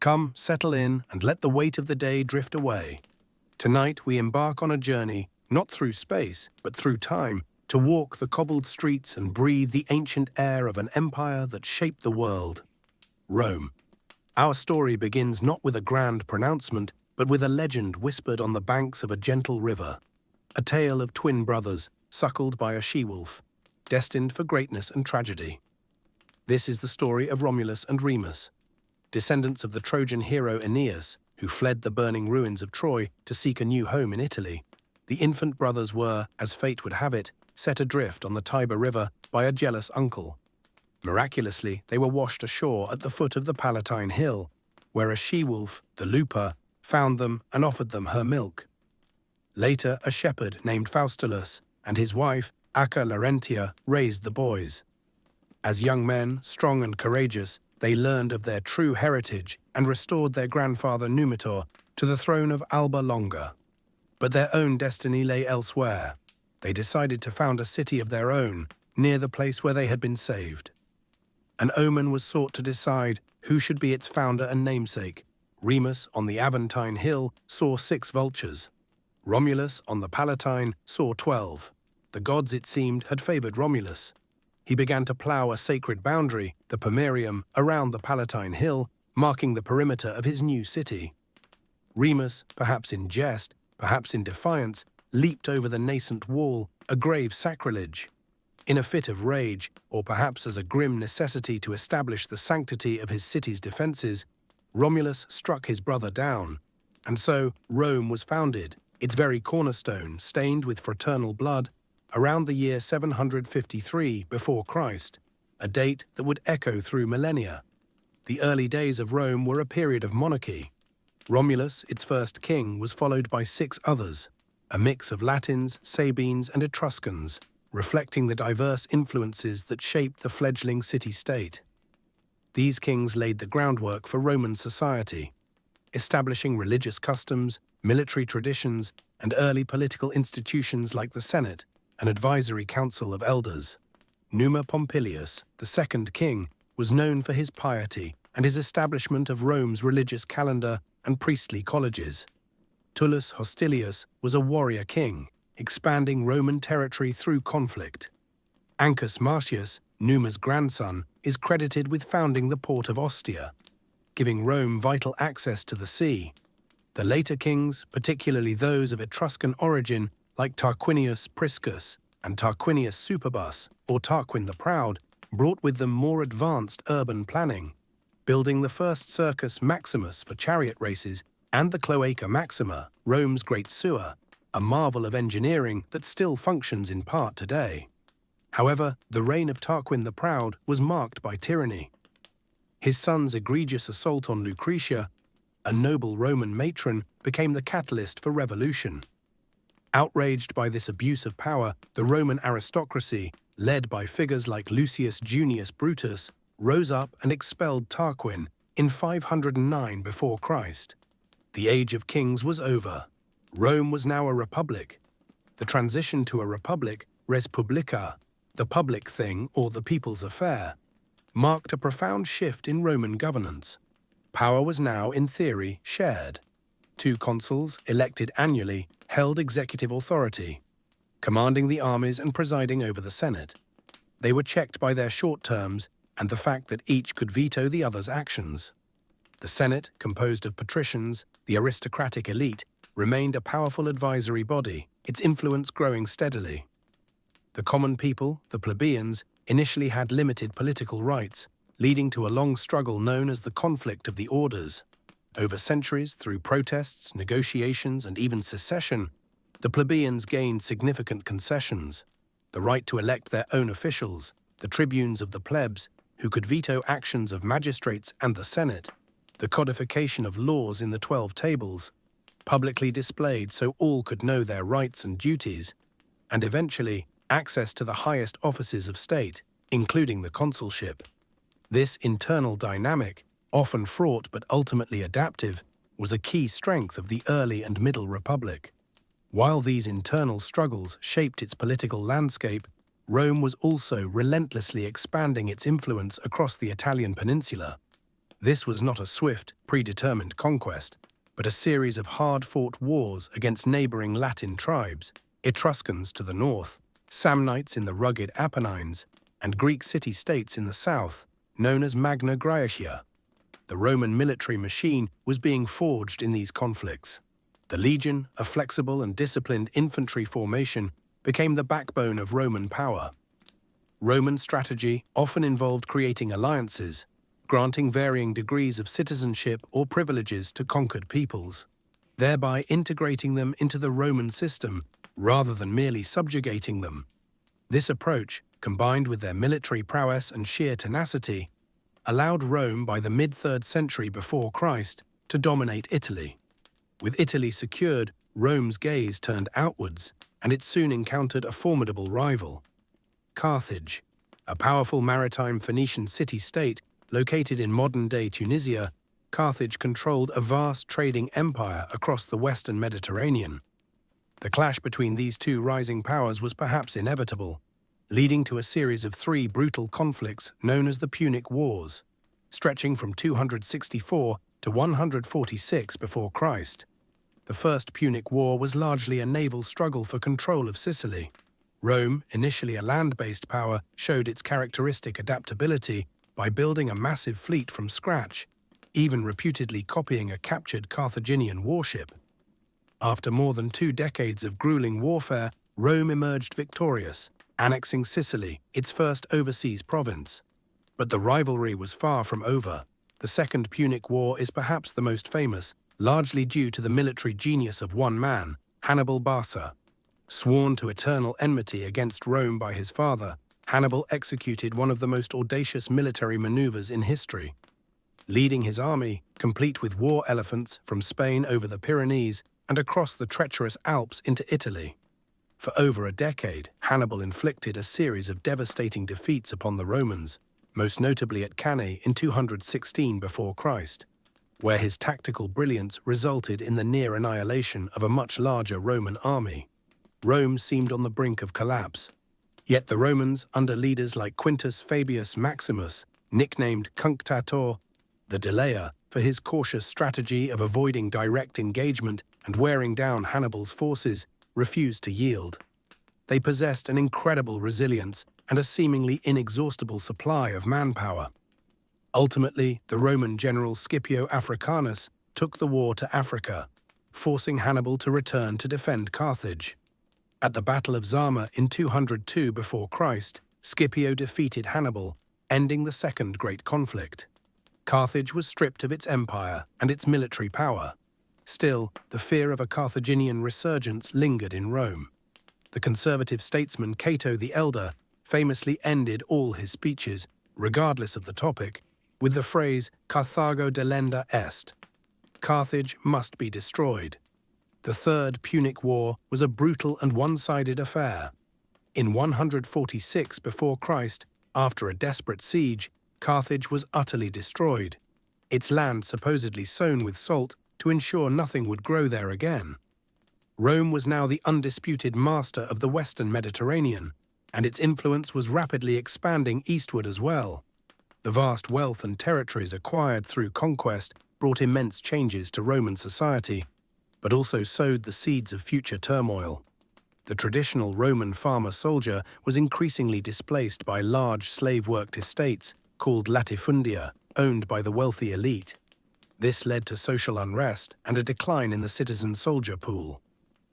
Come, settle in, and let the weight of the day drift away. Tonight we embark on a journey, not through space, but through time, to walk the cobbled streets and breathe the ancient air of an empire that shaped the world. Rome. Our story begins not with a grand pronouncement, but with a legend whispered on the banks of a gentle river. A tale of twin brothers, suckled by a she-wolf, destined for greatness and tragedy. This is the story of Romulus and Remus, descendants of the Trojan hero Aeneas, who fled the burning ruins of Troy to seek a new home in Italy. The infant brothers were, as fate would have it, set adrift on the Tiber River by a jealous uncle. Miraculously, they were washed ashore at the foot of the Palatine Hill, where a she-wolf, the Lupa, found them and offered them her milk. Later, a shepherd named Faustulus and his wife, Acca Larentia, raised the boys. As young men, strong and courageous, they learned of their true heritage and restored their grandfather Numitor to the throne of Alba Longa. But their own destiny lay elsewhere. They decided to found a city of their own, near the place where they had been saved. An omen was sought to decide who should be its founder and namesake. Remus, on the Aventine Hill, saw 6 vultures. Romulus, on the Palatine, saw 12. The gods, it seemed, had favored Romulus. He began to plough a sacred boundary, the Pomerium, around the Palatine Hill, marking the perimeter of his new city. Remus, perhaps in jest, perhaps in defiance, leaped over the nascent wall, a grave sacrilege. In a fit of rage, or perhaps as a grim necessity to establish the sanctity of his city's defenses, Romulus struck his brother down. And so Rome was founded, its very cornerstone stained with fraternal blood, around the year 753 before Christ, a date that would echo through millennia. The early days of Rome were a period of monarchy. Romulus, its first king, was followed by 6 others, a mix of Latins, Sabines, and Etruscans, reflecting the diverse influences that shaped the fledgling city-state. These kings laid the groundwork for Roman society, establishing religious customs, military traditions, and early political institutions like the Senate, an advisory council of elders. Numa Pompilius, the second king, was known for his piety and his establishment of Rome's religious calendar and priestly colleges. Tullus Hostilius was a warrior king, expanding Roman territory through conflict. Ancus Marcius, Numa's grandson, is credited with founding the port of Ostia, giving Rome vital access to the sea. The later kings, particularly those of Etruscan origin, like Tarquinius Priscus and Tarquinius Superbus, or Tarquin the Proud, brought with them more advanced urban planning, building the first Circus Maximus for chariot races and the Cloaca Maxima, Rome's great sewer, a marvel of engineering that still functions in part today. However, the reign of Tarquin the Proud was marked by tyranny. His son's egregious assault on Lucretia, a noble Roman matron, became the catalyst for revolution. Outraged by this abuse of power, the Roman aristocracy, led by figures like Lucius Junius Brutus, rose up and expelled Tarquin in 509 before Christ. The age of kings was over. Rome was now a republic. The transition to a republic, res publica, the public thing or the people's affair, marked a profound shift in Roman governance. Power was now, in theory, shared. 2 consuls, elected annually, held executive authority, commanding the armies and presiding over the Senate. They were checked by their short terms and the fact that each could veto the other's actions. The Senate, composed of patricians, the aristocratic elite, remained a powerful advisory body, its influence growing steadily. The common people, the plebeians, initially had limited political rights, leading to a long struggle known as the conflict of the orders. Over centuries, through protests, negotiations, and even secession, the plebeians gained significant concessions: the right to elect their own officials, the tribunes of the plebs, who could veto actions of magistrates and the Senate, the codification of laws in the 12 tables, publicly displayed so all could know their rights and duties, and eventually access to the highest offices of state, including the consulship. This internal dynamic, often fraught but ultimately adaptive, was a key strength of the early and middle republic. While these internal struggles shaped its political landscape, Rome was also relentlessly expanding its influence across the Italian peninsula. This was not a swift, predetermined conquest, but a series of hard-fought wars against neighboring Latin tribes, Etruscans to the north, Samnites in the rugged Apennines, and Greek city-states in the south, known as Magna Graecia. The Roman military machine was being forged in these conflicts. The legion, a flexible and disciplined infantry formation, became the backbone of Roman power. Roman strategy often involved creating alliances, granting varying degrees of citizenship or privileges to conquered peoples, thereby integrating them into the Roman system rather than merely subjugating them. This approach, combined with their military prowess and sheer tenacity, allowed Rome by the mid-3rd century before Christ to dominate Italy. With Italy secured, Rome's gaze turned outwards, and it soon encountered a formidable rival. Carthage, a powerful maritime Phoenician city-state located in modern-day Tunisia, Carthage controlled a vast trading empire across the western Mediterranean. The clash between these two rising powers was perhaps inevitable, leading to a series of 3 brutal conflicts known as the Punic Wars, stretching from 264 to 146 before Christ. The First Punic War was largely a naval struggle for control of Sicily. Rome, initially a land-based power, showed its characteristic adaptability by building a massive fleet from scratch, even reputedly copying a captured Carthaginian warship. After more than 2 decades of grueling warfare, Rome emerged victorious, annexing Sicily, its first overseas province. But the rivalry was far from over. The Second Punic War is perhaps the most famous, largely due to the military genius of one man, Hannibal Barca. Sworn to eternal enmity against Rome by his father, Hannibal executed one of the most audacious military maneuvers in history. Leading his army, complete with war elephants, from Spain over the Pyrenees and across the treacherous Alps into Italy. For over a decade, Hannibal inflicted a series of devastating defeats upon the Romans, most notably at Cannae in 216 before Christ, where his tactical brilliance resulted in the near annihilation of a much larger Roman army. Rome seemed on the brink of collapse. Yet the Romans, under leaders like Quintus Fabius Maximus, nicknamed Cunctator, the Delayer, for his cautious strategy of avoiding direct engagement and wearing down Hannibal's forces, refused to yield. They possessed an incredible resilience and a seemingly inexhaustible supply of manpower. Ultimately, the Roman general Scipio Africanus took the war to Africa, forcing Hannibal to return to defend Carthage. At the Battle of Zama in 202 before Christ, Scipio defeated Hannibal, ending the Second Great Conflict. Carthage was stripped of its empire and its military power. Still, the fear of a Carthaginian resurgence lingered in Rome. The conservative statesman Cato the Elder famously ended all his speeches, regardless of the topic, with the phrase Carthago delenda est. Carthage must be destroyed. The Third Punic War was a brutal and one-sided affair. In 146 before Christ, after a desperate siege, Carthage was utterly destroyed, its land supposedly sown with salt to ensure nothing would grow there again. Rome was now the undisputed master of the western Mediterranean, and its influence was rapidly expanding eastward as well. The vast wealth and territories acquired through conquest brought immense changes to Roman society, but also sowed the seeds of future turmoil. The traditional Roman farmer-soldier was increasingly displaced by large slave-worked estates called latifundia, owned by the wealthy elite. This led to social unrest and a decline in the citizen soldier pool.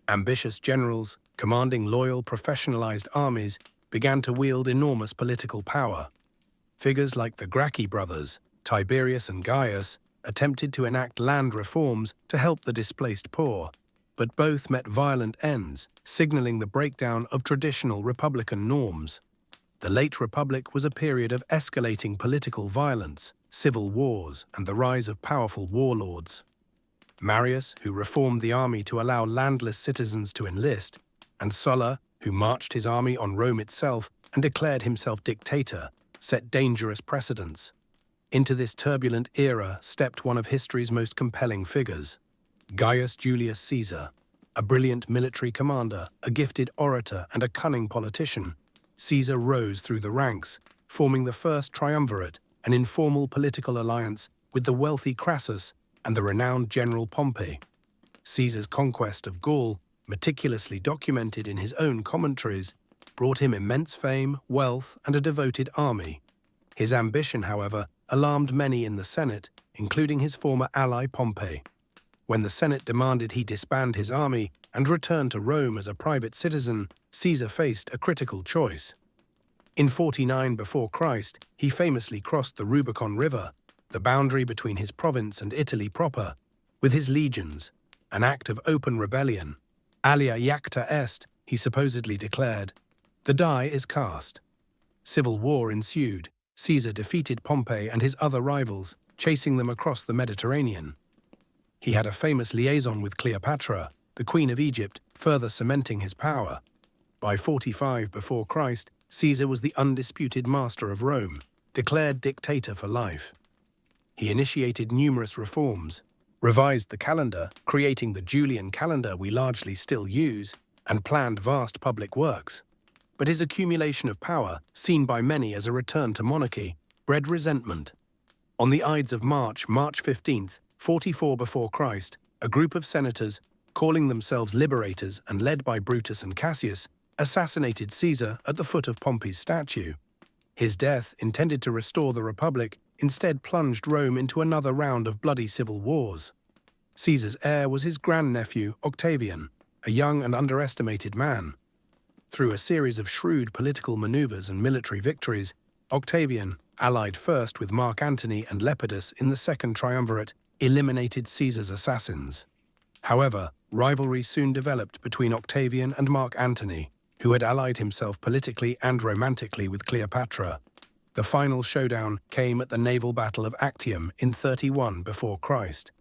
Ambitious generals, commanding loyal, professionalized armies, began to wield enormous political power. Figures like the Gracchi brothers, Tiberius and Gaius, attempted to enact land reforms to help the displaced poor, but both met violent ends, signaling the breakdown of traditional republican norms. The late Republic was a period of escalating political violence, civil wars, and the rise of powerful warlords. Marius, who reformed the army to allow landless citizens to enlist, and Sulla, who marched his army on Rome itself and declared himself dictator, set dangerous precedents. Into this turbulent era stepped one of history's most compelling figures, Gaius Julius Caesar. A brilliant military commander, a gifted orator, and a cunning politician, Caesar rose through the ranks, forming the first triumvirate, an informal political alliance with the wealthy Crassus and the renowned general Pompey. Caesar's conquest of Gaul, meticulously documented in his own commentaries, brought him immense fame, wealth, and a devoted army. His ambition, however, alarmed many in the Senate, including his former ally Pompey. When the Senate demanded he disband his army and return to Rome as a private citizen, Caesar faced a critical choice. In 49 before Christ, he famously crossed the Rubicon River, the boundary between his province and Italy proper, with his legions, an act of open rebellion. Alia iacta est, he supposedly declared. The die is cast. Civil war ensued. Caesar defeated Pompey and his other rivals, chasing them across the Mediterranean. He had a famous liaison with Cleopatra, the Queen of Egypt, further cementing his power. By 45 before Christ, Caesar was the undisputed master of Rome, declared dictator for life. He initiated numerous reforms, revised the calendar, creating the Julian calendar we largely still use, and planned vast public works. But his accumulation of power, seen by many as a return to monarchy, bred resentment. On the Ides of March 15th, 44 before Christ, a group of senators, calling themselves liberators and led by Brutus and Cassius, assassinated Caesar at the foot of Pompey's statue. His death, intended to restore the Republic, instead plunged Rome into another round of bloody civil wars. Caesar's heir was his grandnephew, Octavian, a young and underestimated man. Through a series of shrewd political maneuvers and military victories, Octavian, allied first with Mark Antony and Lepidus in the Second Triumvirate, eliminated Caesar's assassins. However, rivalry soon developed between Octavian and Mark Antony, who had allied himself politically and romantically with Cleopatra. The final showdown came at the naval battle of Actium in 31 before Christ,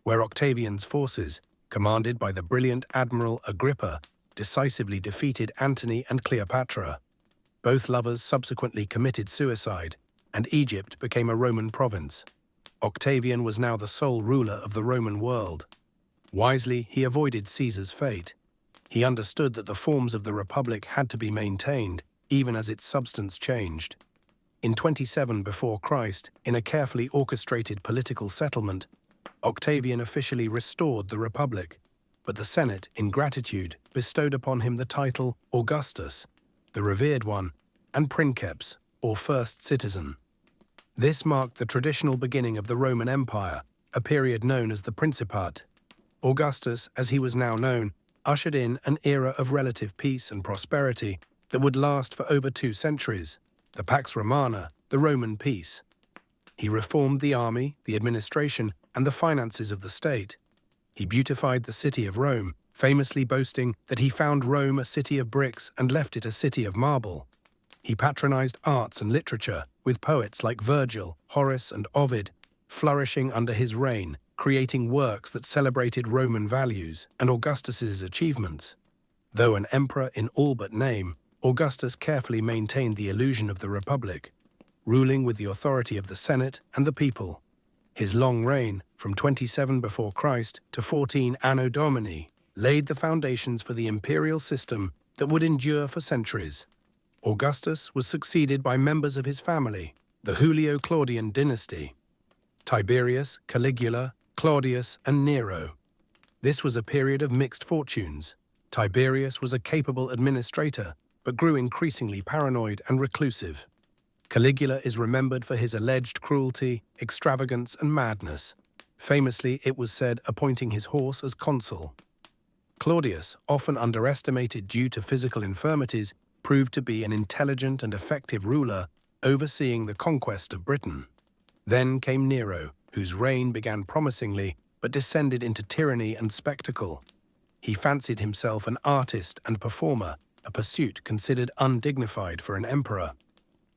where Octavian's forces, commanded by the brilliant Admiral Agrippa, decisively defeated Antony and Cleopatra. Both lovers subsequently committed suicide, and Egypt became a Roman province. Octavian was now the sole ruler of the Roman world. Wisely, he avoided Caesar's fate. He understood that the forms of the Republic had to be maintained, even as its substance changed. In 27 before Christ, in a carefully orchestrated political settlement, Octavian officially restored the Republic, but the Senate, in gratitude, bestowed upon him the title Augustus, the revered one, and Princeps, or first citizen. This marked the traditional beginning of the Roman Empire, a period known as the Principate. Augustus, as he was now known, ushered in an era of relative peace and prosperity that would last for over 2 centuries, the Pax Romana, the Roman peace. He reformed the army, the administration, and the finances of the state. He beautified the city of Rome, famously boasting that he found Rome a city of bricks and left it a city of marble. He patronized arts and literature, with poets like Virgil, Horace, and Ovid flourishing under his reign, creating works that celebrated Roman values and Augustus's achievements. Though an emperor in all but name, Augustus carefully maintained the illusion of the Republic, ruling with the authority of the Senate and the people. His long reign, from 27 before Christ to 14 Anno Domini, laid the foundations for the imperial system that would endure for centuries. Augustus was succeeded by members of his family, the Julio-Claudian dynasty: Tiberius, Caligula, Claudius, and Nero. This was a period of mixed fortunes. Tiberius was a capable administrator, but grew increasingly paranoid and reclusive. Caligula is remembered for his alleged cruelty, extravagance, and madness. Famously, it was said, appointing his horse as consul. Claudius, often underestimated due to physical infirmities, proved to be an intelligent and effective ruler, overseeing the conquest of Britain. Then came Nero, whose reign began promisingly but descended into tyranny and spectacle. He fancied himself an artist and performer, a pursuit considered undignified for an emperor.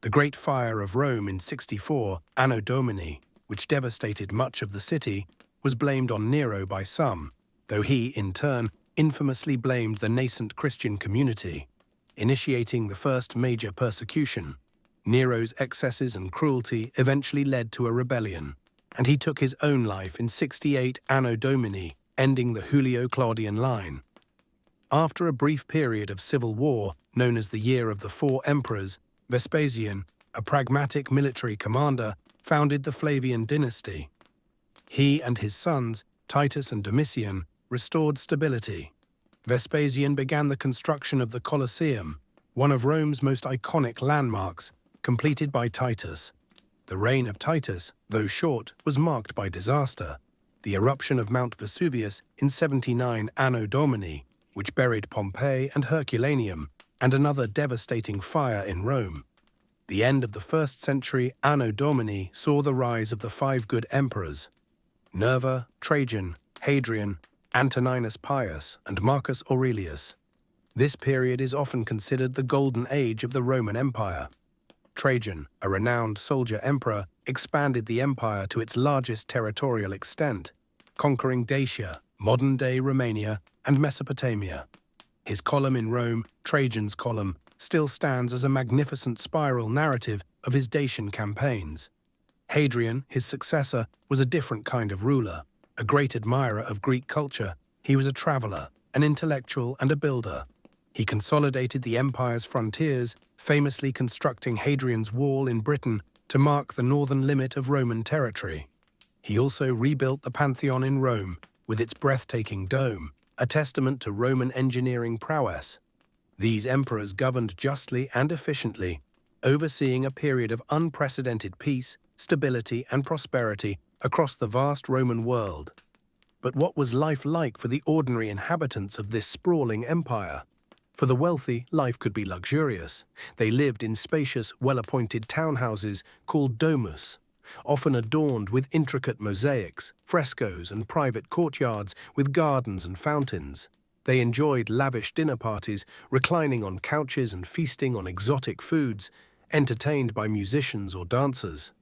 The Great Fire of Rome in 64 Anno Domini, which devastated much of the city, was blamed on Nero by some, though he, in turn, infamously blamed the nascent Christian community, initiating the first major persecution. Nero's excesses and cruelty eventually led to a rebellion, and he took his own life in 68 Anno Domini, ending the Julio-Claudian line. After a brief period of civil war, known as the Year of the Four Emperors, Vespasian, a pragmatic military commander, founded the Flavian dynasty. He and his sons, Titus and Domitian, restored stability. Vespasian began the construction of the Colosseum, one of Rome's most iconic landmarks, completed by Titus. The reign of Titus, though short, was marked by disaster. The eruption of Mount Vesuvius in 79 Anno Domini, which buried Pompeii and Herculaneum, and another devastating fire in Rome. The end of the 1st century Anno Domini saw the rise of the 5 good emperors: Nerva, Trajan, Hadrian, Antoninus Pius, and Marcus Aurelius. This period is often considered the golden age of the Roman Empire. Trajan, a renowned soldier emperor, expanded the empire to its largest territorial extent, conquering Dacia, modern-day Romania, and Mesopotamia. His column in Rome, Trajan's Column, still stands as a magnificent spiral narrative of his Dacian campaigns. Hadrian, his successor, was a different kind of ruler. A great admirer of Greek culture, he was a traveler, an intellectual, and a builder. He consolidated the empire's frontiers, famously constructing Hadrian's Wall in Britain to mark the northern limit of Roman territory. He also rebuilt the Pantheon in Rome, with its breathtaking dome, a testament to Roman engineering prowess. These emperors governed justly and efficiently, overseeing a period of unprecedented peace, stability, and prosperity across the vast Roman world. But what was life like for the ordinary inhabitants of this sprawling empire? For the wealthy, life could be luxurious. They lived in spacious, well-appointed townhouses called domus, often adorned with intricate mosaics, frescoes, and private courtyards with gardens and fountains. They enjoyed lavish dinner parties, reclining on couches and feasting on exotic foods, entertained by musicians or dancers.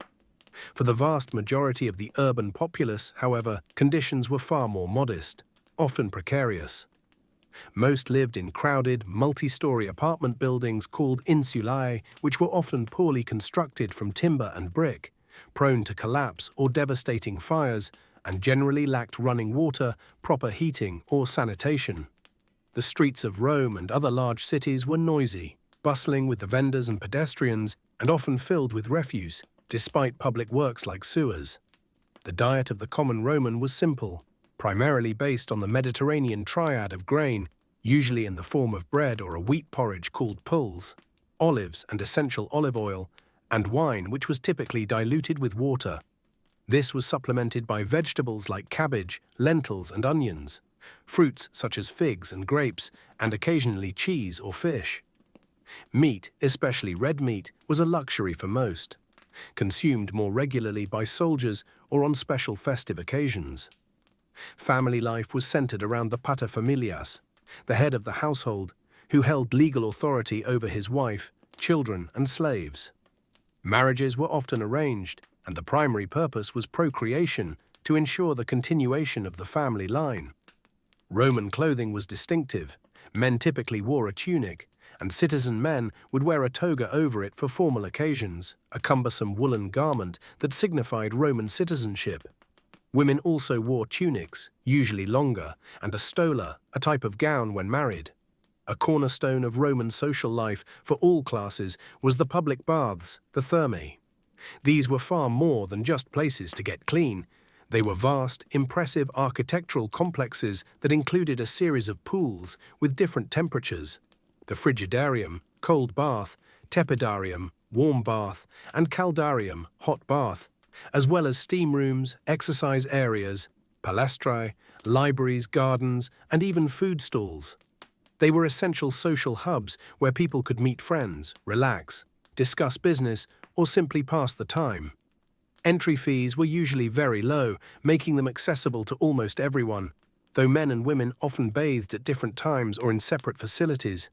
For the vast majority of the urban populace, however, conditions were far more modest, often precarious. Most lived in crowded, multi-story apartment buildings called insulae, which were often poorly constructed from timber and brick, prone to collapse or devastating fires, and generally lacked running water, proper heating, or sanitation. The streets of Rome and other large cities were noisy, bustling with the vendors and pedestrians, and often filled with refuse, despite public works like sewers. The diet of the common Roman was simple, primarily based on the Mediterranean triad of grain, usually in the form of bread or a wheat porridge called pulse, olives and essential olive oil, and wine, which was typically diluted with water. This was supplemented by vegetables like cabbage, lentils, and onions, fruits such as figs and grapes, and occasionally cheese or fish. Meat, especially red meat, was a luxury for most, consumed more regularly by soldiers or on special festive occasions. Family life was centered around the paterfamilias, the head of the household, who held legal authority over his wife, children, and slaves. Marriages were often arranged, and the primary purpose was procreation to ensure the continuation of the family line. Roman clothing was distinctive. Men typically wore a tunic, and citizen men would wear a toga over it for formal occasions, a cumbersome woolen garment that signified Roman citizenship. Women also wore tunics, usually longer, and a stola, a type of gown when married. A cornerstone of Roman social life for all classes was the public baths, the thermae. These were far more than just places to get clean. They were vast, impressive architectural complexes that included a series of pools with different temperatures: the frigidarium, cold bath, tepidarium, warm bath, and caldarium, hot bath, as well as steam rooms, exercise areas, palaestrae, libraries, gardens, and even food stalls. They were essential social hubs where people could meet friends, relax, discuss business, or simply pass the time. Entry fees were usually very low, making them accessible to almost everyone, though men and women often bathed at different times or in separate facilities.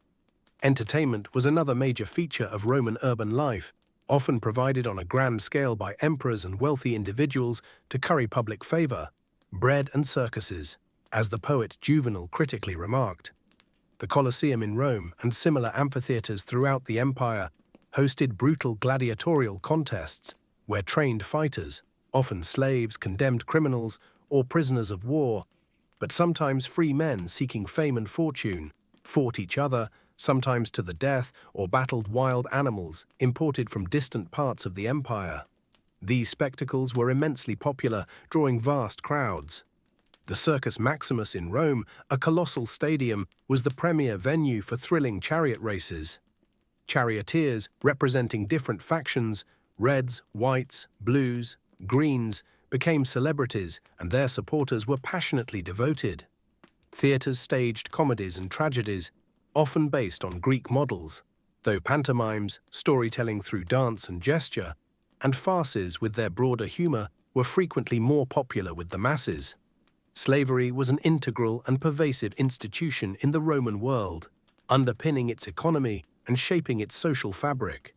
Entertainment was another major feature of Roman urban life, often provided on a grand scale by emperors and wealthy individuals to curry public favor. Bread and circuses, as the poet Juvenal critically remarked. The Colosseum in Rome and similar amphitheaters throughout the empire hosted brutal gladiatorial contests where trained fighters, often slaves, condemned criminals, or prisoners of war, but sometimes free men seeking fame and fortune, fought each other, sometimes to the death, or battled wild animals imported from distant parts of the empire. These spectacles were immensely popular, drawing vast crowds. The Circus Maximus in Rome, a colossal stadium, was the premier venue for thrilling chariot races. Charioteers, representing different factions, reds, whites, blues, greens, became celebrities, and their supporters were passionately devoted. Theatres staged comedies and tragedies, often based on Greek models, though pantomimes, storytelling through dance and gesture, and farces with their broader humour were frequently more popular with the masses. Slavery was an integral and pervasive institution in the Roman world, underpinning its economy and shaping its social fabric.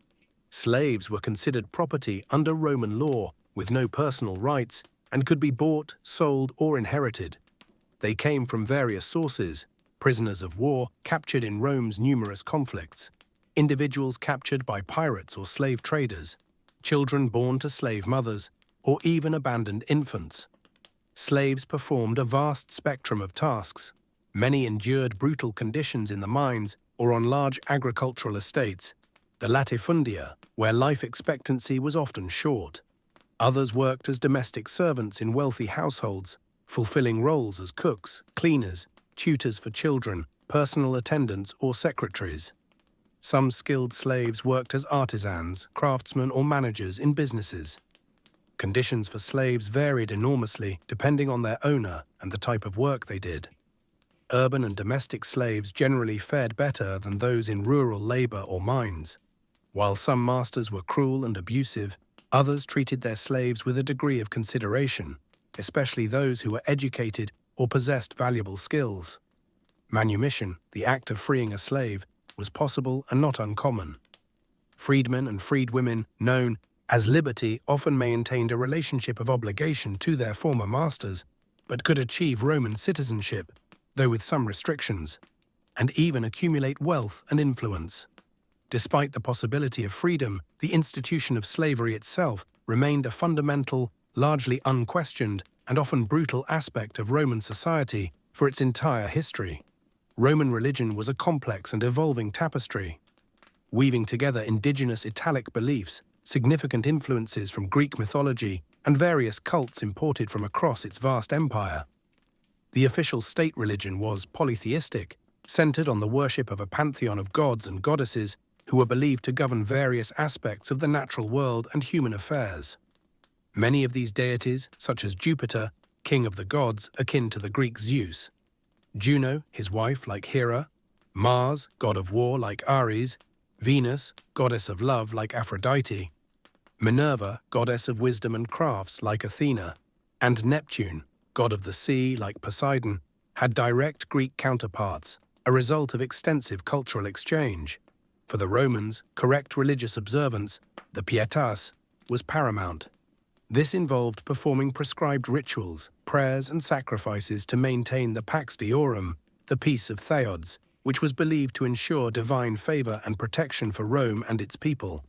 Slaves were considered property under Roman law, with no personal rights, and could be bought, sold, or inherited. They came from various sources: prisoners of war captured in Rome's numerous conflicts, individuals captured by pirates or slave traders, children born to slave mothers, or even abandoned infants. Slaves performed a vast spectrum of tasks. Many endured brutal conditions in the mines or on large agricultural estates, the latifundia, where life expectancy was often short. Others worked as domestic servants in wealthy households, fulfilling roles as cooks, cleaners, tutors for children, personal attendants, or secretaries. Some skilled slaves worked as artisans, craftsmen, or managers in businesses. Conditions for slaves varied enormously depending on their owner and the type of work they did. Urban and domestic slaves generally fared better than those in rural labor or mines. While some masters were cruel and abusive, others treated their slaves with a degree of consideration, especially those who were educated or possessed valuable skills. Manumission, the act of freeing a slave, was possible and not uncommon. Freedmen and freedwomen, known as liberty, often maintained a relationship of obligation to their former masters, but could achieve Roman citizenship, though with some restrictions, and even accumulate wealth and influence. Despite the possibility of freedom, the institution of slavery itself remained a fundamental, largely unquestioned, and often brutal aspect of Roman society for its entire history. Roman religion was a complex and evolving tapestry, weaving together indigenous Italic beliefs, significant influences from Greek mythology, and various cults imported from across its vast empire. The official state religion was polytheistic, centered on the worship of a pantheon of gods and goddesses who were believed to govern various aspects of the natural world and human affairs. Many of these deities, such as Jupiter, king of the gods, akin to the Greek Zeus, Juno, his wife, like Hera, Mars, god of war, like Ares, Venus, goddess of love, like Aphrodite, Minerva, goddess of wisdom and crafts, like Athena, and Neptune, god of the sea, like Poseidon, had direct Greek counterparts, a result of extensive cultural exchange. For the Romans, correct religious observance, the pietas, was paramount. This involved performing prescribed rituals, prayers, and sacrifices to maintain the Pax Diorum, the peace of Theods, which was believed to ensure divine favor and protection for Rome and its people.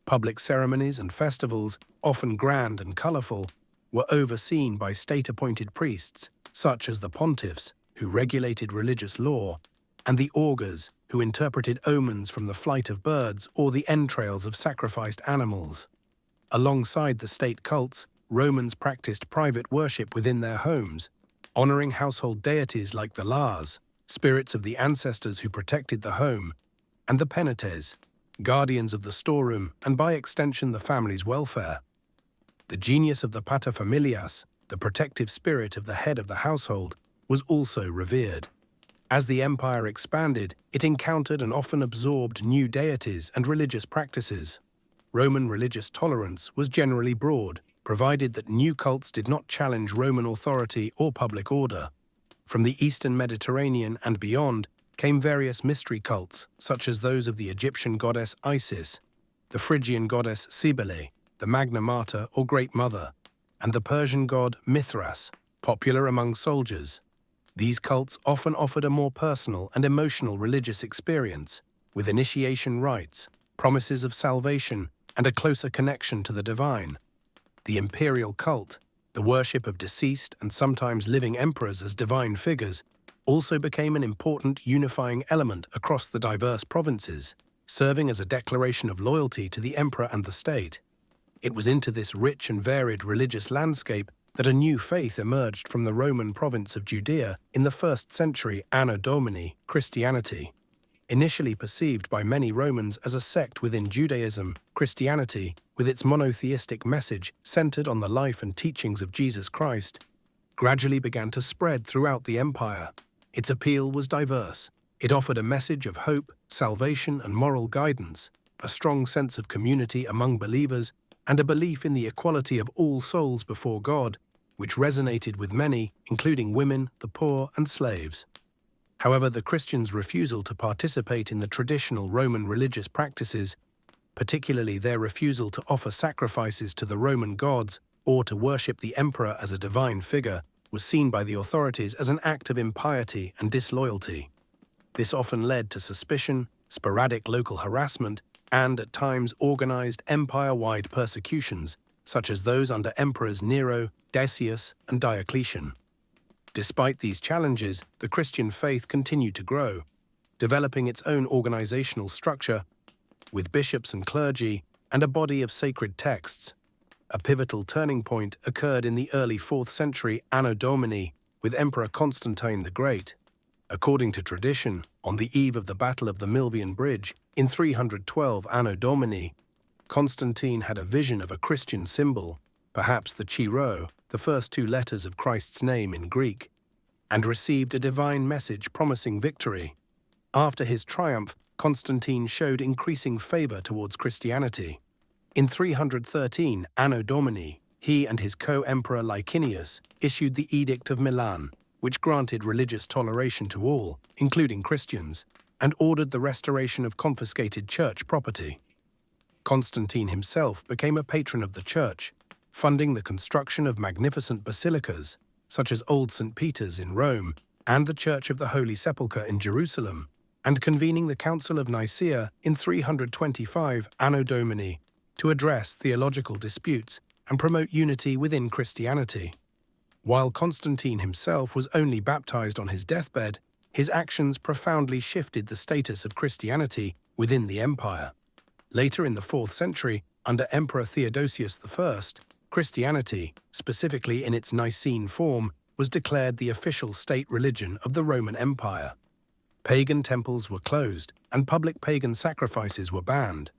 Public ceremonies and festivals, often grand and colorful, were overseen by state-appointed priests, such as the pontiffs, who regulated religious law, and the augurs, who interpreted omens from the flight of birds or the entrails of sacrificed animals. Alongside the state cults, Romans practiced private worship within their homes, honoring household deities like the Lars, spirits of the ancestors who protected the home, and the Penates, guardians of the storeroom and by extension the family's welfare. The genius of the paterfamilias, the protective spirit of the head of the household, was also revered. As the empire expanded, it encountered and often absorbed new deities and religious practices. Roman religious tolerance was generally broad, provided that new cults did not challenge Roman authority or public order. From the Eastern Mediterranean and beyond came various mystery cults, such as those of the Egyptian goddess Isis, the Phrygian goddess Cybele, the Magna Mater or Great Mother, and the Persian god Mithras, popular among soldiers. These cults often offered a more personal and emotional religious experience, with initiation rites, promises of salvation, and a closer connection to the divine. The imperial cult, the worship of deceased and sometimes living emperors as divine figures, also became an important unifying element across the diverse provinces, serving as a declaration of loyalty to the emperor and the state. It was into this rich and varied religious landscape that a new faith emerged from the Roman province of Judea in the 1st century Anno Domini, Christianity. Initially perceived by many Romans as a sect within Judaism, Christianity, with its monotheistic message centered on the life and teachings of Jesus Christ, gradually began to spread throughout the empire. Its appeal was diverse. It offered a message of hope, salvation, and moral guidance, a strong sense of community among believers, and a belief in the equality of all souls before God, which resonated with many, including women, the poor, and slaves. However, the Christians' refusal to participate in the traditional Roman religious practices, particularly their refusal to offer sacrifices to the Roman gods or to worship the emperor as a divine figure, was seen by the authorities as an act of impiety and disloyalty. This often led to suspicion, sporadic local harassment, and at times organized empire-wide persecutions, such as those under emperors Nero, Decius, and Diocletian. Despite these challenges, the Christian faith continued to grow, developing its own organizational structure, with bishops and clergy, and a body of sacred texts. A pivotal turning point occurred in the early 4th century Anno Domini with Emperor Constantine the Great. According to tradition, on the eve of the Battle of the Milvian Bridge, in 312 Anno Domini, Constantine had a vision of a Christian symbol, perhaps the Chi-Rho, the first 2 letters of Christ's name in Greek, and received a divine message promising victory. After his triumph, Constantine showed increasing favor towards Christianity. In 313 Anno Domini, he and his co-emperor Licinius issued the Edict of Milan, which granted religious toleration to all, including Christians, and ordered the restoration of confiscated church property. Constantine himself became a patron of the church, funding the construction of magnificent basilicas, such as Old St. Peter's in Rome and the Church of the Holy Sepulchre in Jerusalem, and convening the Council of Nicaea in 325 Anno Domini to address theological disputes and promote unity within Christianity. While Constantine himself was only baptized on his deathbed, his actions profoundly shifted the status of Christianity within the empire. Later in the 4th century, under Emperor Theodosius I, Christianity, specifically in its Nicene form, was declared the official state religion of the Roman Empire. Pagan temples were closed, and public pagan sacrifices were banned.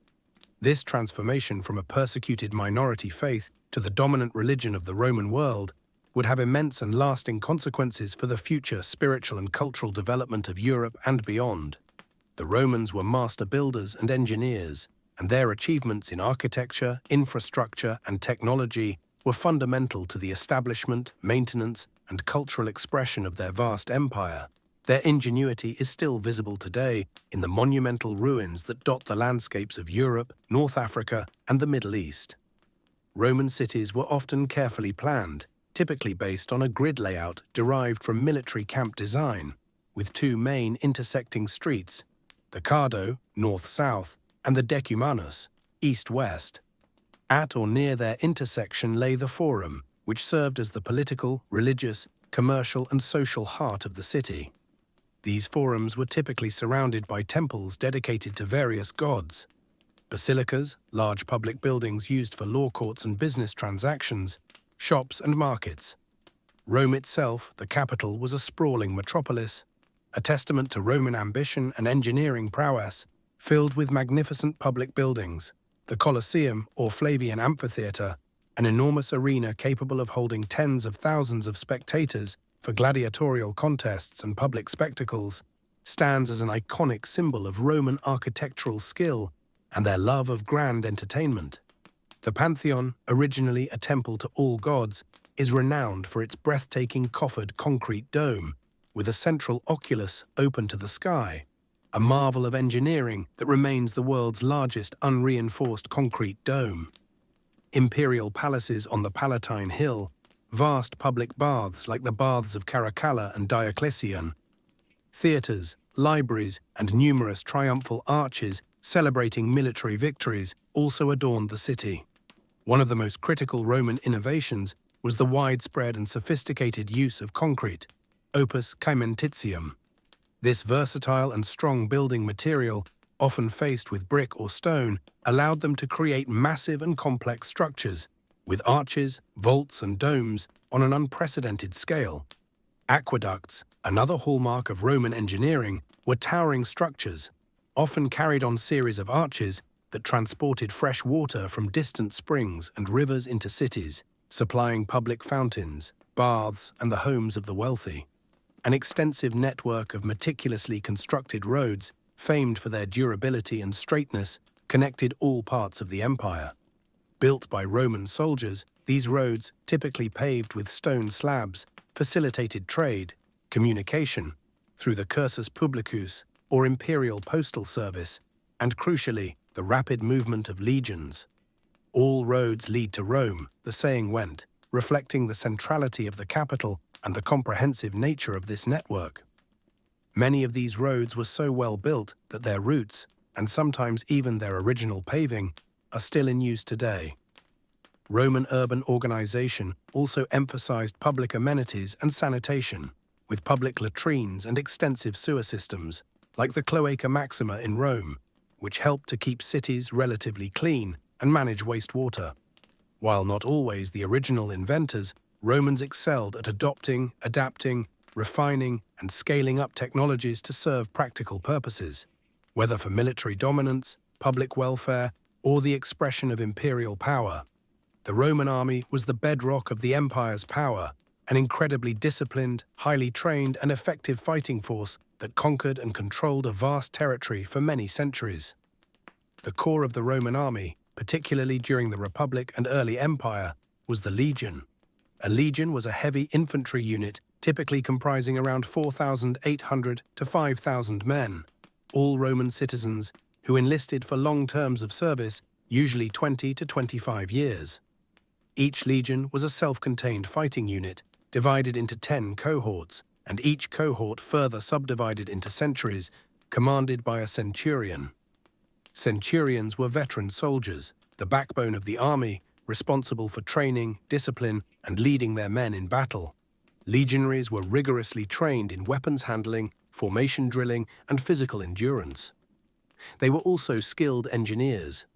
This transformation from a persecuted minority faith to the dominant religion of the Roman world would have immense and lasting consequences for the future spiritual and cultural development of Europe and beyond. The Romans were master builders and engineers, and their achievements in architecture, infrastructure, and technology were fundamental to the establishment, maintenance, and cultural expression of their vast empire. Their ingenuity is still visible today in the monumental ruins that dot the landscapes of Europe, North Africa, and the Middle East. Roman cities were often carefully planned, typically based on a grid layout derived from military camp design, with 2 main intersecting streets, the Cardo, north-south, and the Decumanus, east-west. At or near their intersection lay the Forum, which served as the political, religious, commercial, and social heart of the city. These forums were typically surrounded by temples dedicated to various gods, basilicas, large public buildings used for law courts and business transactions, shops and markets. Rome itself, the capital, was a sprawling metropolis, a testament to Roman ambition and engineering prowess, filled with magnificent public buildings, the Colosseum or Flavian Amphitheatre, an enormous arena capable of holding tens of thousands of spectators for gladiatorial contests and public spectacles, stands as an iconic symbol of Roman architectural skill and their love of grand entertainment. The Pantheon, originally a temple to all gods, is renowned for its breathtaking coffered concrete dome, with a central oculus open to the sky, a marvel of engineering that remains the world's largest unreinforced concrete dome. Imperial palaces on the Palatine Hill, vast public baths like the baths of Caracalla and Diocletian, theatres, libraries, and numerous triumphal arches celebrating military victories also adorned the city. One of the most critical Roman innovations was the widespread and sophisticated use of concrete, opus caementitium. This versatile and strong building material often faced with brick or stone, allowed them to create massive and complex structures, with arches, vaults, and domes on an unprecedented scale. Aqueducts, another hallmark of Roman engineering, were towering structures, often carried on series of arches that transported fresh water from distant springs and rivers into cities, supplying public fountains, baths, and the homes of the wealthy. An extensive network of meticulously constructed roads, famed for their durability and straightness, connected all parts of the empire. Built by Roman soldiers, these roads, typically paved with stone slabs, facilitated trade, communication, through the cursus publicus, or imperial postal service, and crucially, the rapid movement of legions. All roads lead to Rome, the saying went, reflecting the centrality of the capital and the comprehensive nature of this network. Many of these roads were so well built that their routes, and sometimes even their original paving, are still in use today. Roman urban organization also emphasized public amenities and sanitation, with public latrines and extensive sewer systems, like the Cloaca Maxima in Rome, which helped to keep cities relatively clean and manage wastewater. While not always the original inventors, Romans excelled at adopting, adapting, refining, and scaling up technologies to serve practical purposes, whether for military dominance, public welfare, or the expression of imperial power. The Roman army was the bedrock of the empire's power, an incredibly disciplined, highly trained, and effective fighting force that conquered and controlled a vast territory for many centuries. The core of the Roman army, particularly during the Republic and early Empire, was the legion. A legion was a heavy infantry unit typically comprising around 4,800 to 5,000 men, all Roman citizens who enlisted for long terms of service, usually 20 to 25 years. Each legion was a self-contained fighting unit, divided into 10 cohorts, and each cohort further subdivided into centuries, commanded by a centurion. Centurions were veteran soldiers, the backbone of the army, responsible for training, discipline, and leading their men in battle. Legionaries were rigorously trained in weapons handling, formation drilling, and physical endurance. They were also skilled engineers,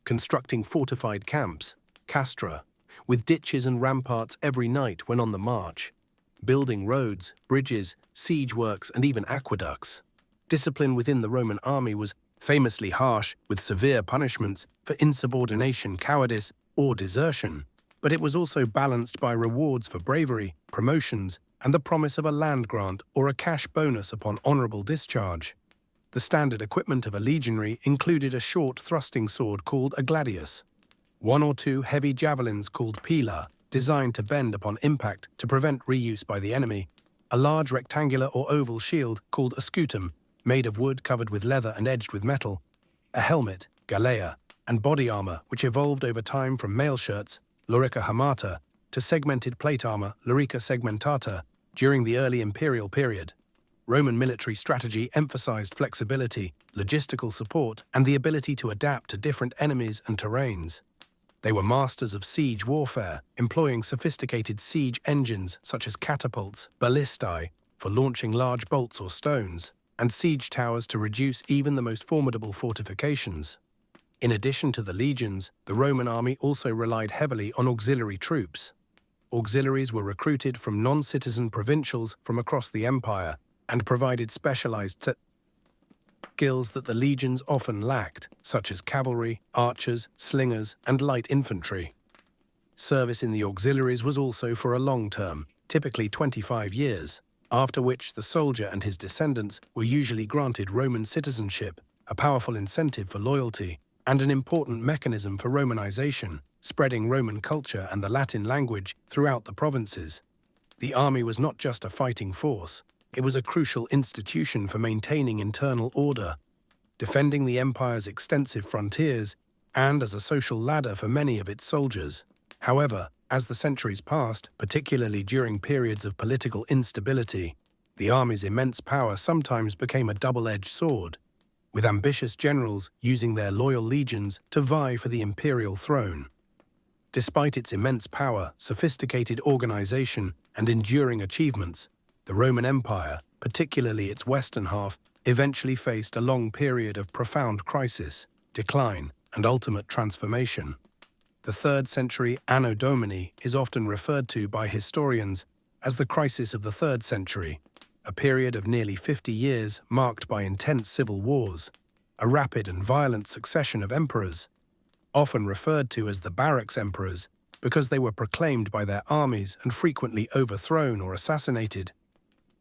constructing fortified camps, castra, with ditches and ramparts every night when on the march, building roads, bridges, siege works, and even aqueducts. Discipline within the Roman army was famously harsh, with severe punishments for insubordination, cowardice, or desertion, but it was also balanced by rewards for bravery, promotions, and the promise of a land grant or a cash bonus upon honorable discharge. The standard equipment of a legionary included a short thrusting sword called a gladius, one or two heavy javelins called pila, designed to bend upon impact to prevent reuse by the enemy, a large rectangular or oval shield called a scutum, made of wood covered with leather and edged with metal, a helmet, galea, and body armor which evolved over time from mail shirts, lorica hamata, to segmented plate armor, lorica segmentata, during the early imperial period. Roman military strategy emphasized flexibility, logistical support, and the ability to adapt to different enemies and terrains. They were masters of siege warfare, employing sophisticated siege engines such as catapults, ballistae, for launching large bolts or stones, and siege towers to reduce even the most formidable fortifications. In addition to the legions, the Roman army also relied heavily on auxiliary troops. Auxiliaries were recruited from non-citizen provincials from across the empire and provided specialized skills that the legions often lacked, such as cavalry, archers, slingers, and light infantry. Service in the auxiliaries was also for a long term, typically 25 years, after which the soldier and his descendants were usually granted Roman citizenship, a powerful incentive for loyalty, and an important mechanism for Romanization, spreading Roman culture and the Latin language throughout the provinces. The army was not just a fighting force, it was a crucial institution for maintaining internal order, defending the empire's extensive frontiers, and as a social ladder for many of its soldiers. However, as the centuries passed, particularly during periods of political instability, the army's immense power sometimes became a double-edged sword, with ambitious generals using their loyal legions to vie for the imperial throne. Despite its immense power, sophisticated organization, and enduring achievements, the Roman Empire, particularly its western half, eventually faced a long period of profound crisis, decline, and ultimate transformation. The 3rd century Anno Domini is often referred to by historians as the crisis of the 3rd century, a period of nearly 50 years marked by intense civil wars, a rapid and violent succession of emperors, often referred to as the barracks emperors because they were proclaimed by their armies and frequently overthrown or assassinated.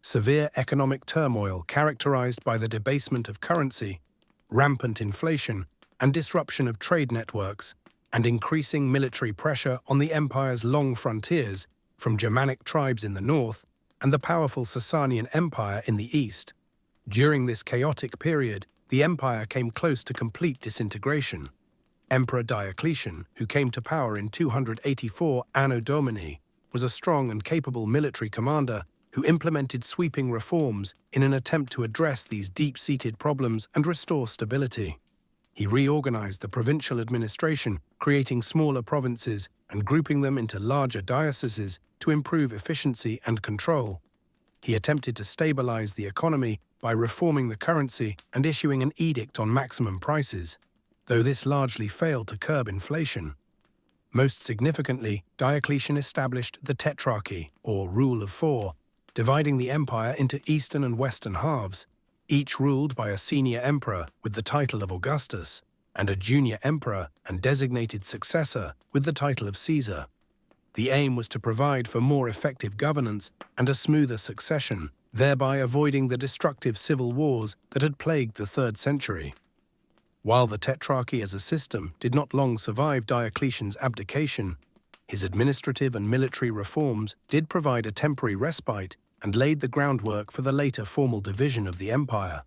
Severe economic turmoil characterized by the debasement of currency, rampant inflation, and disruption of trade networks, and increasing military pressure on the empire's long frontiers from Germanic tribes in the north and the powerful Sasanian Empire in the east. During this chaotic period, the empire came close to complete disintegration. Emperor Diocletian, who came to power in 284 Anno Domini, was a strong and capable military commander who implemented sweeping reforms in an attempt to address these deep-seated problems and restore stability. He reorganized the provincial administration, creating smaller provinces and grouping them into larger dioceses to improve efficiency and control. He attempted to stabilize the economy by reforming the currency and issuing an edict on maximum prices, though this largely failed to curb inflation. Most significantly, Diocletian established the Tetrarchy, or Rule of Four, dividing the empire into eastern and western halves, each ruled by a senior emperor with the title of Augustus, and a junior emperor and designated successor with the title of Caesar. The aim was to provide for more effective governance and a smoother succession, thereby avoiding the destructive civil wars that had plagued the 3rd century. While the Tetrarchy as a system did not long survive Diocletian's abdication, his administrative and military reforms did provide a temporary respite and laid the groundwork for the later formal division of the empire.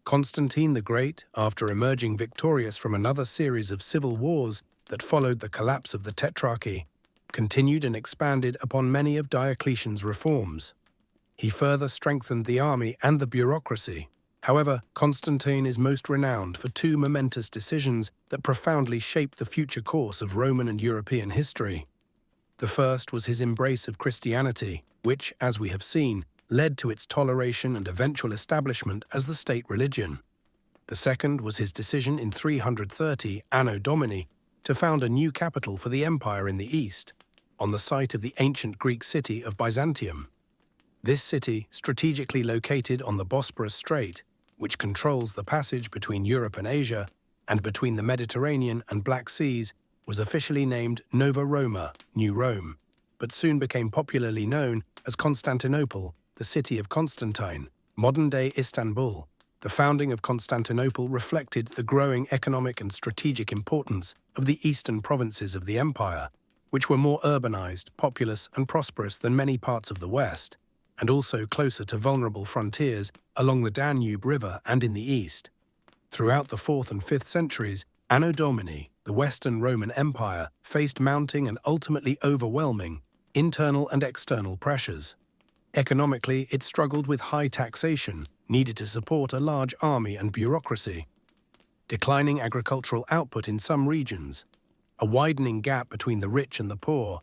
Constantine the Great, after emerging victorious from another series of civil wars that followed the collapse of the Tetrarchy, continued and expanded upon many of Diocletian's reforms. He further strengthened the army and the bureaucracy. However, Constantine is most renowned for 2 momentous decisions that profoundly shaped the future course of Roman and European history. The first was his embrace of Christianity, which, as we have seen, led to its toleration and eventual establishment as the state religion. The second was his decision in 330 Anno Domini to found a new capital for the empire in the east, on the site of the ancient Greek city of Byzantium. This city, strategically located on the Bosporus Strait, which controls the passage between Europe and Asia, and between the Mediterranean and Black Seas, was officially named Nova Roma, New Rome, but soon became popularly known as Constantinople, the city of Constantine, modern-day Istanbul. The founding of Constantinople reflected the growing economic and strategic importance of the eastern provinces of the empire, which were more urbanized, populous, and prosperous than many parts of the west, and also closer to vulnerable frontiers along the Danube River and in the east. Throughout the 4th and 5th centuries, Anno Domini, the Western Roman Empire, faced mounting and ultimately overwhelming internal and external pressures. Economically, it struggled with high taxation, needed to support a large army and bureaucracy, declining agricultural output in some regions, a widening gap between the rich and the poor,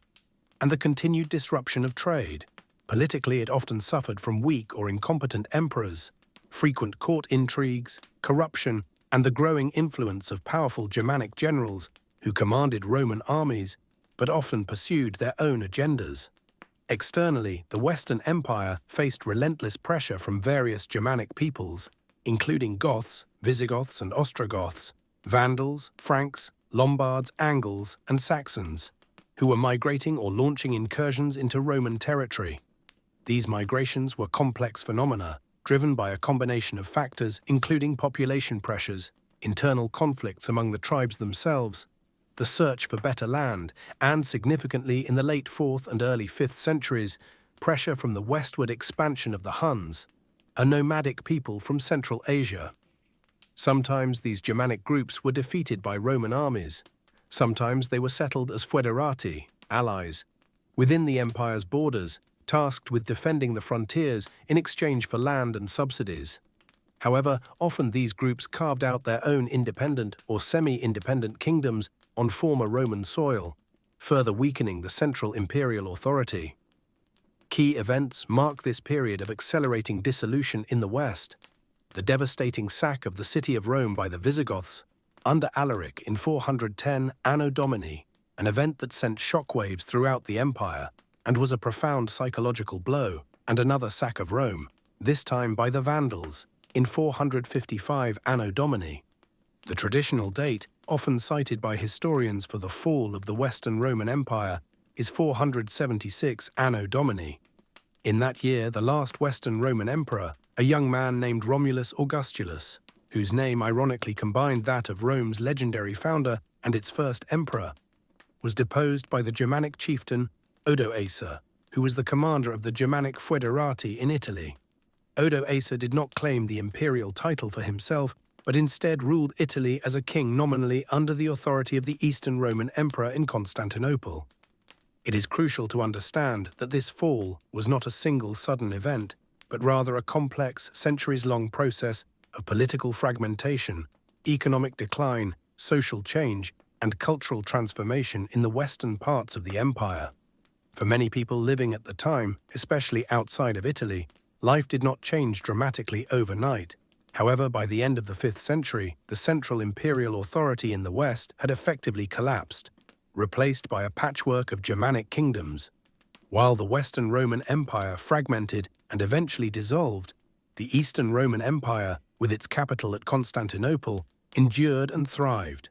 and the continued disruption of trade. Politically, it often suffered from weak or incompetent emperors, frequent court intrigues, corruption, and the growing influence of powerful Germanic generals who commanded Roman armies but often pursued their own agendas. Externally, the Western Empire faced relentless pressure from various Germanic peoples, including Goths, Visigoths and Ostrogoths, Vandals, Franks, Lombards, Angles, and Saxons, who were migrating or launching incursions into Roman territory. These migrations were complex phenomena, driven by a combination of factors including population pressures, internal conflicts among the tribes themselves, the search for better land, and significantly in the late 4th and early 5th centuries, pressure from the westward expansion of the Huns, a nomadic people from Central Asia. Sometimes these Germanic groups were defeated by Roman armies. Sometimes they were settled as foederati, allies, within the empire's borders, tasked with defending the frontiers in exchange for land and subsidies. However, often these groups carved out their own independent or semi-independent kingdoms on former Roman soil, further weakening the central imperial authority. Key events mark this period of accelerating dissolution in the West: the devastating sack of the city of Rome by the Visigoths under Alaric in 410 Anno Domini, an event that sent shockwaves throughout the empire and was a profound psychological blow, and another sack of Rome, this time by the Vandals, in 455 Anno Domini. The traditional date, often cited by historians for the fall of the Western Roman Empire, is 476 Anno Domini. In that year, the last Western Roman emperor, a young man named Romulus Augustulus, whose name ironically combined that of Rome's legendary founder and its first emperor, was deposed by the Germanic chieftain Odoacer, who was the commander of the Germanic foederati in Italy. Odoacer did not claim the imperial title for himself, but instead ruled Italy as a king nominally under the authority of the Eastern Roman Emperor in Constantinople. It is crucial to understand that this fall was not a single sudden event, but rather a complex, centuries-long process of political fragmentation, economic decline, social change, and cultural transformation in the western parts of the empire. For many people living at the time, especially outside of Italy, life did not change dramatically overnight. However, by the end of the 5th century, the central imperial authority in the West had effectively collapsed, replaced by a patchwork of Germanic kingdoms. While the Western Roman Empire fragmented and eventually dissolved, the Eastern Roman Empire, with its capital at Constantinople, endured and thrived.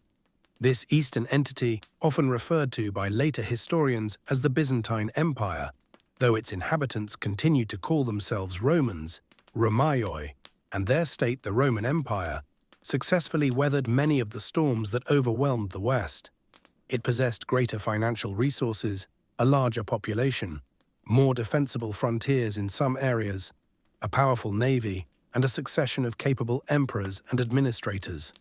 This Eastern entity, often referred to by later historians as the Byzantine Empire, though its inhabitants continued to call themselves Romans, Romaioi, and their state the Roman Empire, successfully weathered many of the storms that overwhelmed the West. It possessed greater financial resources, a larger population, more defensible frontiers in some areas, a powerful navy, and a succession of capable emperors and administrators.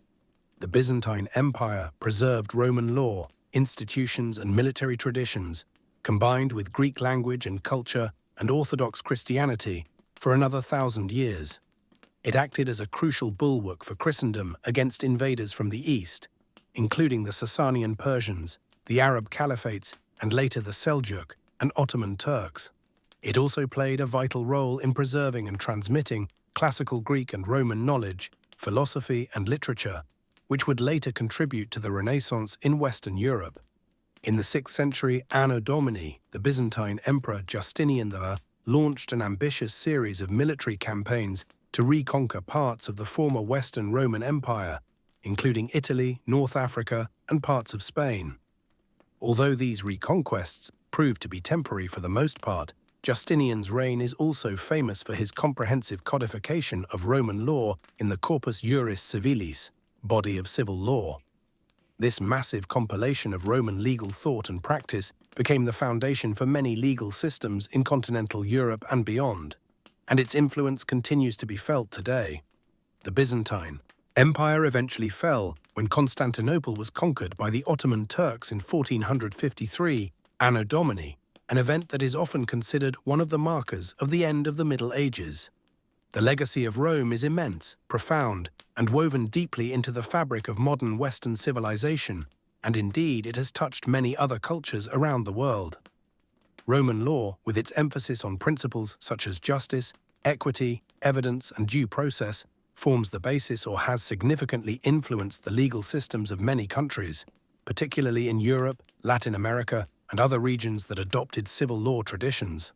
The Byzantine Empire preserved Roman law, institutions, and military traditions, combined with Greek language and culture and Orthodox Christianity, for another 1,000 years. It acted as a crucial bulwark for Christendom against invaders from the East, including the Sasanian Persians, the Arab Caliphates, and later the Seljuk and Ottoman Turks. It also played a vital role in preserving and transmitting classical Greek and Roman knowledge, philosophy, and literature, which would later contribute to the Renaissance in Western Europe. In the 6th century Anno Domini, the Byzantine Emperor Justinian I launched an ambitious series of military campaigns to reconquer parts of the former Western Roman Empire, including Italy, North Africa, and parts of Spain. Although these reconquests proved to be temporary for the most part, Justinian's reign is also famous for his comprehensive codification of Roman law in the Corpus Juris Civilis, body of civil law. This massive compilation of Roman legal thought and practice became the foundation for many legal systems in continental Europe and beyond, and its influence continues to be felt today. The Byzantine Empire eventually fell when Constantinople was conquered by the Ottoman Turks in 1453 Anno Domini, an event that is often considered one of the markers of the end of the Middle Ages. The legacy of Rome is immense, profound, and woven deeply into the fabric of modern Western civilization, and indeed it has touched many other cultures around the world. Roman law, with its emphasis on principles such as justice, equity, evidence, and due process, forms the basis or has significantly influenced the legal systems of many countries, particularly in Europe, Latin America, and other regions that adopted civil law traditions.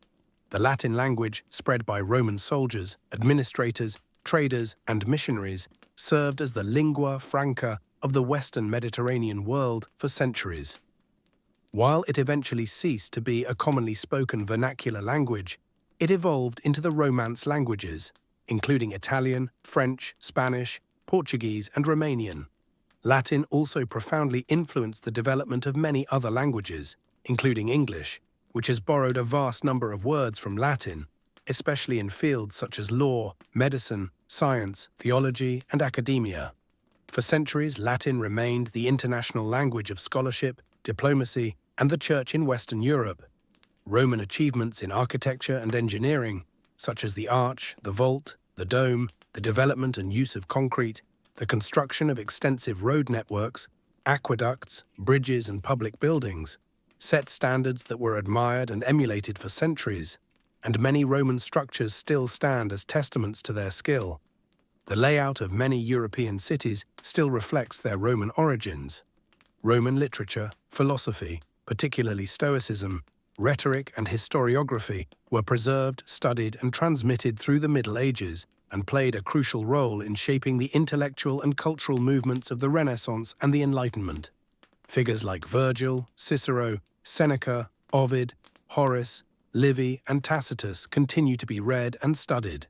The Latin language, spread by Roman soldiers, administrators, traders, and missionaries, served as the lingua franca of the Western Mediterranean world for centuries. While it eventually ceased to be a commonly spoken vernacular language, it evolved into the Romance languages, including Italian, French, Spanish, Portuguese, and Romanian. Latin also profoundly influenced the development of many other languages, including English, which has borrowed a vast number of words from Latin, especially in fields such as law, medicine, science, theology, and academia. For centuries, Latin remained the international language of scholarship, diplomacy, and the church in Western Europe. Roman achievements in architecture and engineering, such as the arch, the vault, the dome, the development and use of concrete, the construction of extensive road networks, aqueducts, bridges, and public buildings, set standards that were admired and emulated for centuries, and many Roman structures still stand as testaments to their skill. The layout of many European cities still reflects their Roman origins. Roman literature, philosophy, particularly Stoicism, rhetoric and historiography were preserved, studied and transmitted through the Middle Ages and played a crucial role in shaping the intellectual and cultural movements of the Renaissance and the Enlightenment. Figures like Virgil, Cicero, Seneca, Ovid, Horace, Livy and Tacitus continue to be read and studied.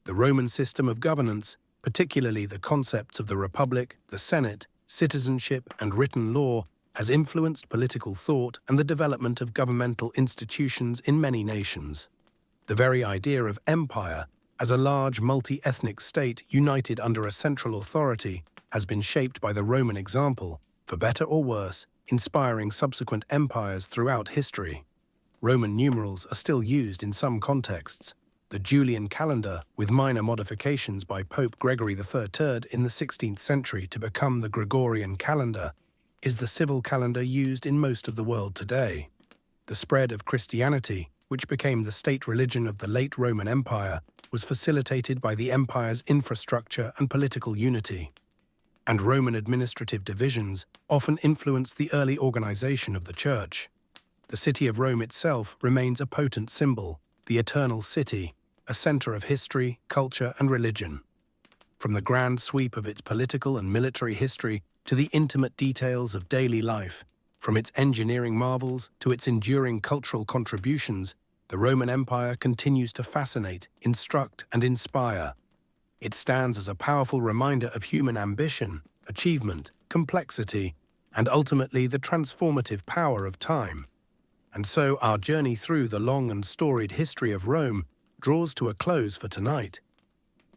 The Roman system of governance, particularly the concepts of the Republic, the Senate, citizenship and written law, has influenced political thought and the development of governmental institutions in many nations. The very idea of empire, as a large multi-ethnic state united under a central authority, has been shaped by the Roman example, for better or worse, inspiring subsequent empires throughout history. Roman numerals are still used in some contexts. The Julian calendar, with minor modifications by Pope Gregory III in the 16th century to become the Gregorian calendar, is the civil calendar used in most of the world today. The spread of Christianity, which became the state religion of the late Roman Empire, was facilitated by the empire's infrastructure and political unity. And Roman administrative divisions often influenced the early organization of the Church. The city of Rome itself remains a potent symbol, the eternal city, a center of history, culture, and religion. From the grand sweep of its political and military history to the intimate details of daily life, from its engineering marvels to its enduring cultural contributions, the Roman Empire continues to fascinate, instruct, and inspire. It stands as a powerful reminder of human ambition, achievement, complexity, and ultimately the transformative power of time. And so our journey through the long and storied history of Rome draws to a close for tonight.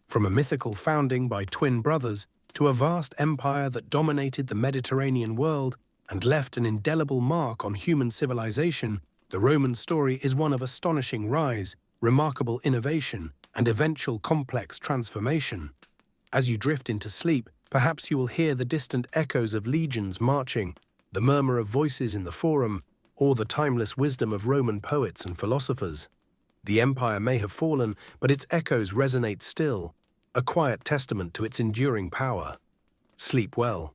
From a mythical founding by twin brothers to a vast empire that dominated the Mediterranean world and left an indelible mark on human civilization, the Roman story is one of astonishing rise, remarkable innovation, and eventual complex transformation. As you drift into sleep, perhaps you will hear the distant echoes of legions marching, the murmur of voices in the forum, or the timeless wisdom of Roman poets and philosophers. The empire may have fallen, but its echoes resonate still, a quiet testament to its enduring power. Sleep well.